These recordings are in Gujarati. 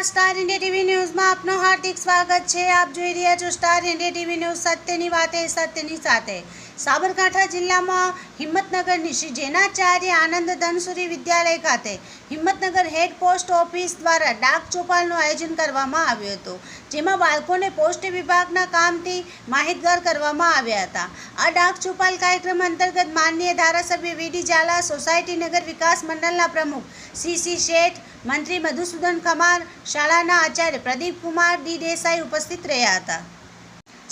નમસ્કાર, સ્ટાર ઇન્ડિયા ટીવી ન્યૂઝમાં આપનું હાર્દિક સ્વાગત છે। આપ જોઈ રહ્યા છો સ્ટાર ઇન્ડિયા ટીવી ન્યૂઝ, સત્યની વાતે સત્યની સાથે। સાબરકાંઠા જિલ્લામાં હિંમતનગરની શ્રી જૈનાચાર્ય આનંદ ધનસુરી વિદ્યાલય ખાતે હિંમતનગર હેડ પોસ્ટ ઓફિસ દ્વારા ડાક ચોપાલનું આયોજન કરવામાં આવ્યું હતું, જેમાં બાળકોને પોસ્ટ વિભાગના કામથી માહિતગાર કરવામાં આવ્યા હતા। આ ડાક ચોપાલ કાર્યક્રમ અંતર્ગત માનનીય ધારાસભ્ય વીડી ઝાલા, સોસાયટી નગર વિકાસ મંડળના પ્રમુખ સીસી શેઠ, મંત્રી મધુસૂદન કમાર, શાળાના આચાર્ય પ્રદીપ કુમાર ડી દેસાઈ ઉપસ્થિત રહ્યા હતા।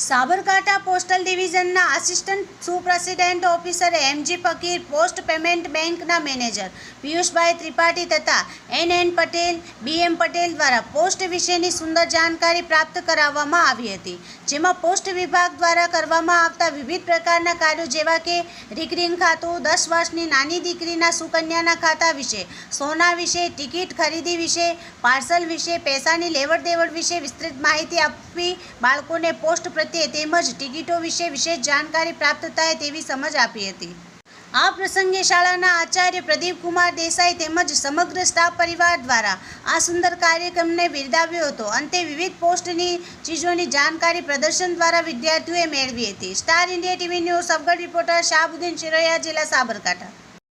સાબરકાંઠા પોસ્ટલ ડિવિઝનના assistant superintendent officer MG Fakir, post payment બેંકના મેનેજર પિયુષભાઈ ત્રિપાઠી તથા એન પટેલ, બીએમ પટેલ દ્વારા પોસ્ટ વિશેની સુંદર જાણકારી પ્રાપ્ત કરાવવામાં આવી હતી, જેમાં પોસ્ટ વિભાગ દ્વારા કરવામાં આવતા વિવિધ પ્રકારના કાર્યો જેવા કે રિકરિંગ ખાતું, 10 વર્ષની નાની દીકરીના સુકન્યાના ખાતા વિશે, સોના વિશે, ટિકિટ ખરીદી વિશે, પાર્સલ વિશે, પૈસાની લેવડ દેવડ વિશે વિસ્તૃત માહિતી આપવી, બાળકોને પોસ્ટ તેમજ ટિકિટો વિશે વિશેષ જાણકારી પ્રાપ્ત થાય તેવી સમજ આપી હતી। આ પ્રસંગે શાળાના આચાર્ય પ્રદીપ કુમાર દેસાઈ તેમજ સમગ્ર સ્ટાફ પરિવાર દ્વારા આ સુંદર કાર્યક્રમને બિરદાવ્યો હતો। અંતે વિવિધ પોસ્ટની ચીજોની જાણકારી પ્રદર્શન દ્વારા વિદ્યાર્થીઓએ મેળવી હતી। Star India TV news, Sabgadh reporter Shahbuddin Shiroya, જિલ્લા સાબરકાંઠા।